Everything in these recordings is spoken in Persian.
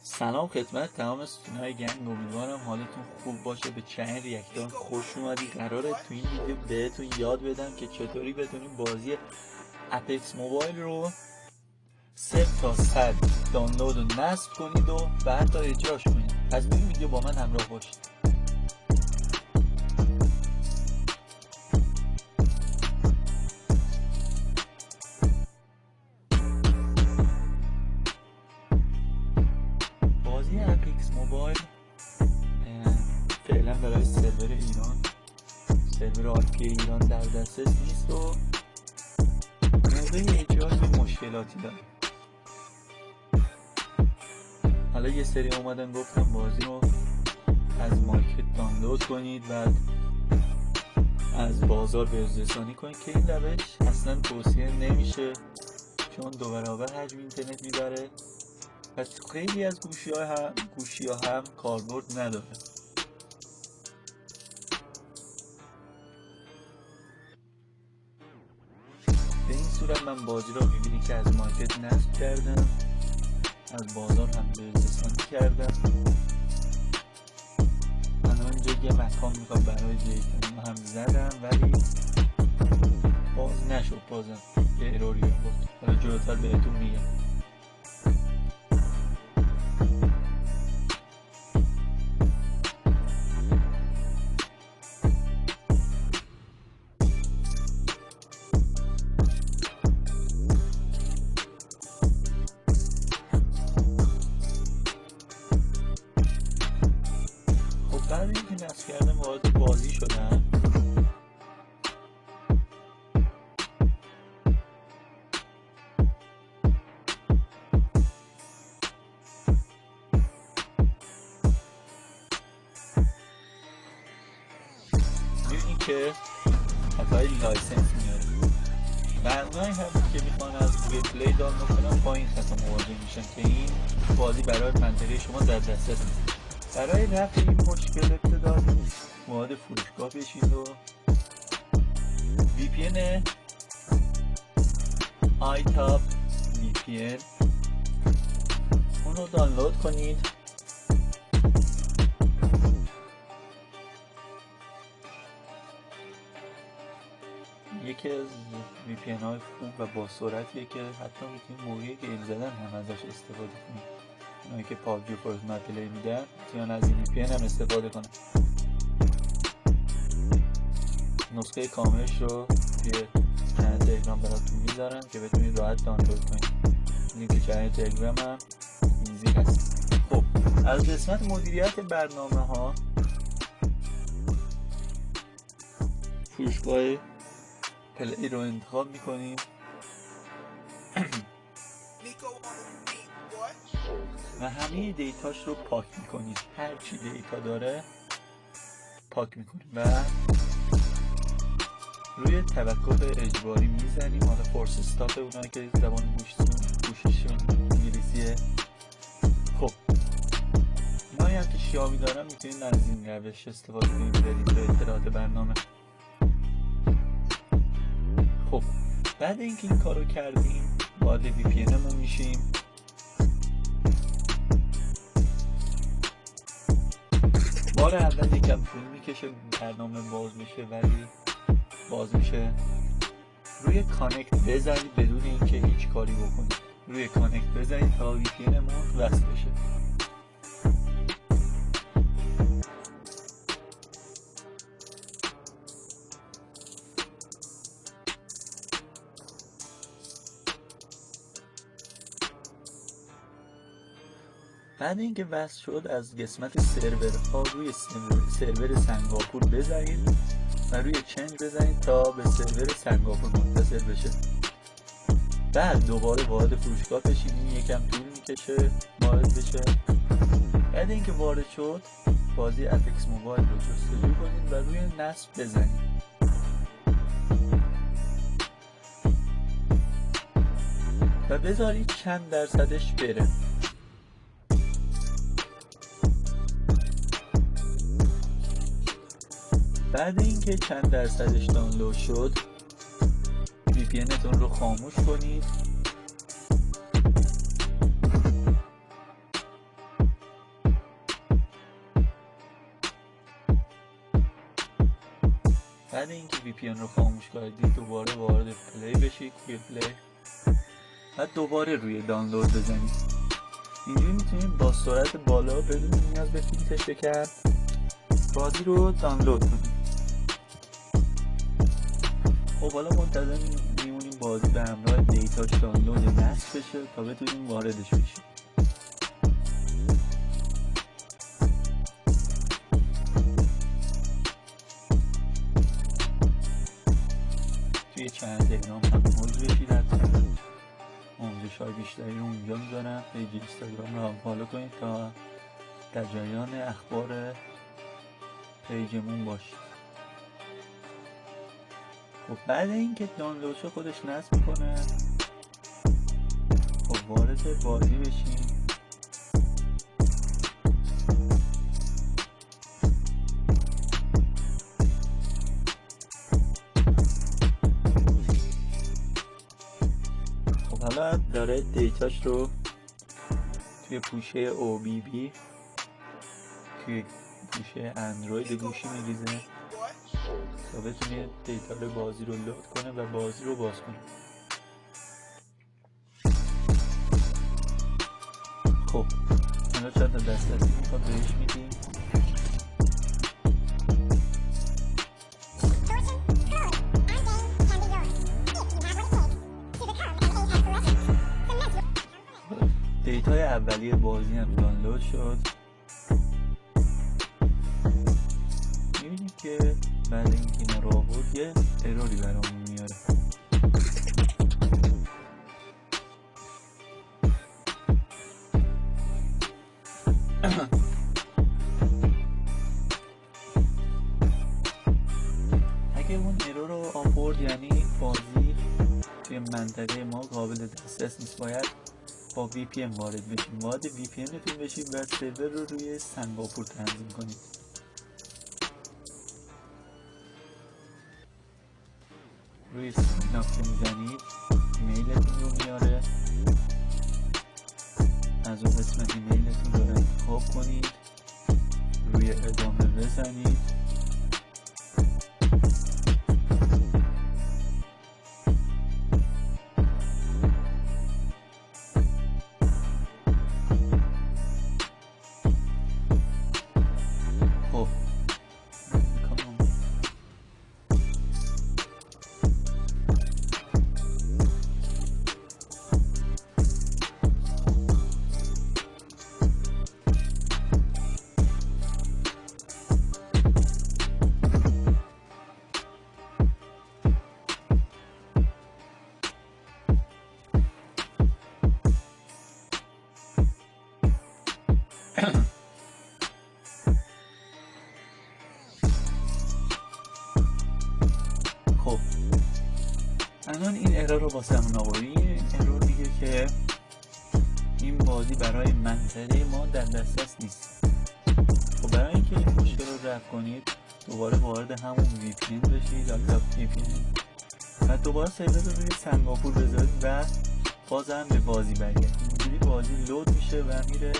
سلام خدمت تمام ستونهای گنگ، امیدوارم حالتون خوب باشه. به چنل ریاکتور خوش اومدید. قراره تو این ویدیو بهتون یاد بدم که چطوری بتونیم بازی اپکس موبایل رو 0 تا 100 دانلود و نصب کنید و حتی اجراش کنید. پس این ویدیو با من همراه باشید. بازی اپکس موبایل فعلا برای سرور ایران، سرور آرپی ایران در دسترس نیست و موقع اجراش به مشکلاتی داره. حالا یه سری اومدن گفتم بازی رو از مارکت دانلود کنید، بعد از بازار بازرسانی کنید که این روش اصلا توصیه نمیشه، چون 2 برابر حجم اینترنت میبره. پس خیلی از گوشی ها هم کاربرد نداره. به این صورت من بازی رو میبینی که از مارکت نصب کردم، از بازار هم بازرسانی کردم. الان اینجا یه مکان میخوام برای دیتا هم زدم ولی باز نشد، بازم یه اروری بود. حالا جلوتر بهتون میگم. خب بعد اینکه نصب کردم وارد بازی شدم، میبینی که خطای لایسنس میاره. مردمایی هم که میخوان از گوگل پلی دانلود کنن با این خطا مواجه میشن که این بازی برای منطقه شما در دسترس نیست. برای رفع این مشکل ابتدایی وارد فروشگاه بشید و VPN iTab VPN اون رو دانلود کنید. یکی از VPN های خوب و با سرعتیه که حتی میتونید موقع گیم زدن هم ازش استفاده کنید. اونایی که پابجی و فورتنایت پلی میدن میتونن از این VPN هم استفاده کنن. نسخه کاملش رو توی چنل تلگرام براتون میذارم که بتونید راحت دانلود کنید. لینک چنل تلگرام هم این زیر هست. خب از قسمت مدیریت برنامه ها، فروشگاه پلی رو انتخاب میکنیم و همه دیتاش رو پاک میکنید. هر چی دیتا داره پاک میکنیم و روی توقف اجباری میزنیم. حالا فورس استاپ اونایی که زبان گوشیشون انگلیسیه. خب اونایی هم که شیائومی دارن میتونید از این روش استفاده کنید، برید به اطلاعات برنامه. خب بعد اینکه این کارو کردیم وارد VPN مون میشیم. بار اول یکم طول میکشه برنامه باز میشه، ولی باز میشه. روی کانکت بزنید بدون اینکه هیچ کاری بکنید. روی کانکت بزنید تا VPN مون وصل بشه. بعد اینکه وصل شد از قسمت سرورها روی سرور سنگاپور بزنید و روی چنج بزنید تا به سرور سنگاپور متصل بشه. بعد دوباره وارد فروشگاه بشید. این یکم طول میکشه وارد بشه. بعد اینکه وارد شد بازی اپکس موبایل رو جستجو کنید و روی نصب بزنید. و بذارید چند درصدش بره. بعد اینکه چند درصدش دانلود شد VPN تون رو خاموش کنید بعد اینکه VPN رو خاموش کردید دوباره وارد پلی بشید، توی پلی بعد دوباره روی دانلود بزنید. اینجوری میتونید با سرعت بالا بدون نیاز به فیلتر شکر بازی رو دانلود کنید. خب حالا منتظر میمونیم بازی به همراه دیتاش دانلود نصب بشه تا بتونیم واردش بشیم. توی چند تلگرام هم عضو بشید، حتما آموزش های بیشتری رو اونجا میذارم. پیج اینستاگرام رو هم فالو کنید تا در جریان اخبار پیجمون باشید. خب بعد اینکه دانلود شو خودش نصب میکنه، خب وارد بازی بشیم. خب حالا داره دیتاش رو توی پوشه OBB توی پوشه اندروید گوشی میریزه تا بتونه دیتا بازی رو لود کنه و بازی رو باز کنه. خب حالا چند تا دسترسی میخواد بهش میدیم. دیتای اولیه بازی هم دانلود شد. میبینیم که بعد اینکه اینا رو آورد یه اروری برامون میاره. اگه اون ارور رو آورد یعنی بازی توی منطقه ما قابل دسترس نیست. باید با VPN وارد بشیم. وارد VPN تون بشید و سرور رو روی سنگاپور تنظیم کنید. روی سیگنال که میزنید ایمیلتون رو میاره. از اون قسمت ایمیلتون رو انتخاب کنید، روی ادامه بزنید. خب الان این ارور رو واسه همون آوردیم. این ارور میگه که این بازی برای منطقه ما در دسترس نیست. خب برای اینکه این مشکل رو رفع کنید دوباره وارد همون VPN بشید، لپتاپ VPN، و دوباره سرور رو روی سنگاپور بذارید و بازم به بازی برگردید. اینجوری بازی لود میشه و میره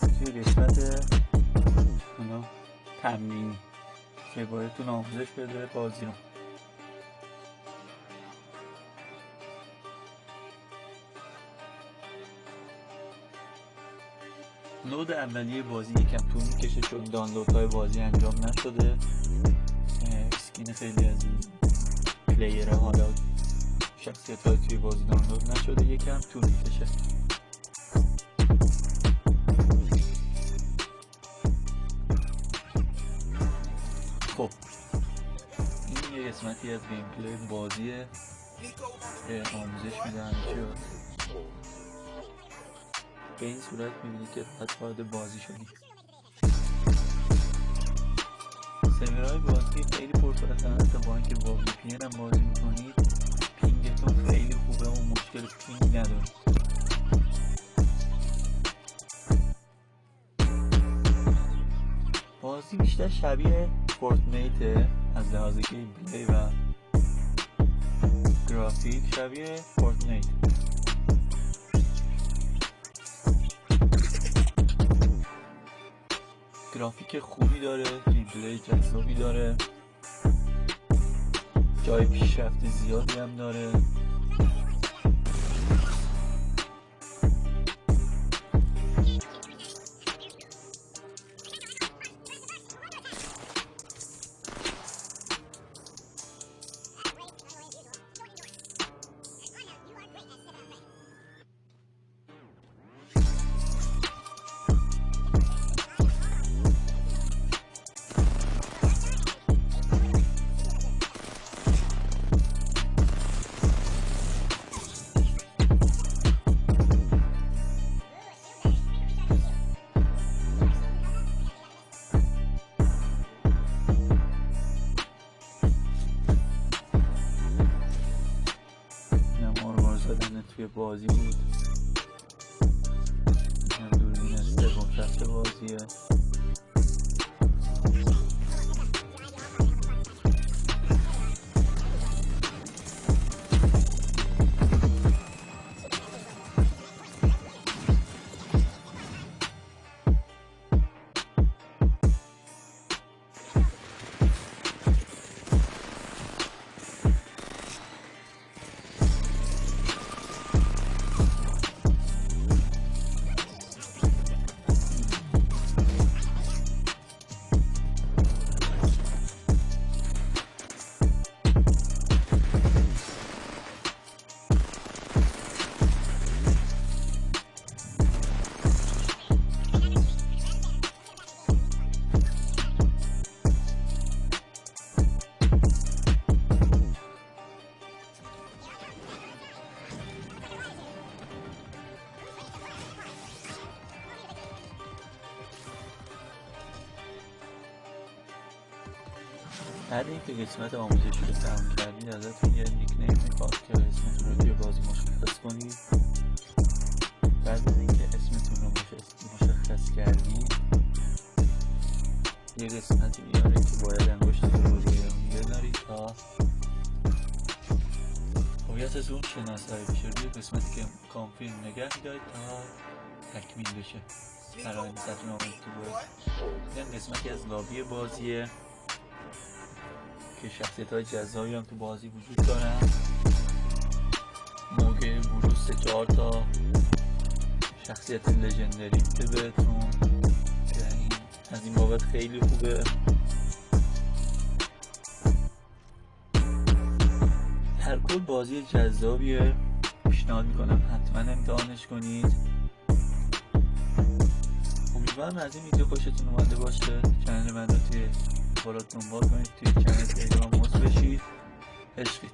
توی قسمت تمرین که بایدتون آموزش بده بازی رو. لود اولیه بازی یکم طول میکشه چون دانلودهای بازی انجام نشده. اسکین خیلی از پلیرها حالا شخصیت های توی بازی دانلود نشده، یکم طول میکشه. خب این یه قسمتی از گیم پلی بازیه که آموزش میدن چیه. به این صورت میبینید که راحت وارد بازی شدید. سرورهای بازی خیلی پرسرعتن، تا با اینکه با VPN هم بازی میکنید پینگتون خیلی خوبه و مشکل پینگ ندارید. بازی بیشتر شبیه فورتنایت از لحاظ گیم پلی و گرافیک، شبیه فورتنایت. گرافیک خوبی داره، گیم پلی جذابی داره. جای پیشرفت زیادی هم داره. توی بازی بود. اینم دوربین سوم شخص بازیه. بعد اینکه قسمت آموزشی رو تمام کردید ازتون یه نیکنیم میخواد که اسمتون رو توی بازی مشخص کنید. بعد از اینکه اسمتون رو مشخص کردید یه قسمتی میاره که باید انگشتتون رو روی اون بذارید تا هویتتون شناسایی بشه. روی قسمتی که کانفیرم نگه دارید تا تکمیل بشه. فرآیندتون آمد تو باز. این قسمتی از لابی بازیه که شخصیت‌های جذابی هم تو بازی وجود دارن. موقع ورود 3-4 تا شخصیت لژندری میده بهتون که از این بابت خیلی خوبه. در کل بازی جذابیه، پیشنهاد میکنم حتما امتحانش کنید. امیدوارم از این ویدیو خوشتون اومده باشه. چنل من رو توی فالو دنبال کنید، توی چنل تلگرام عضو بشید. عشقید.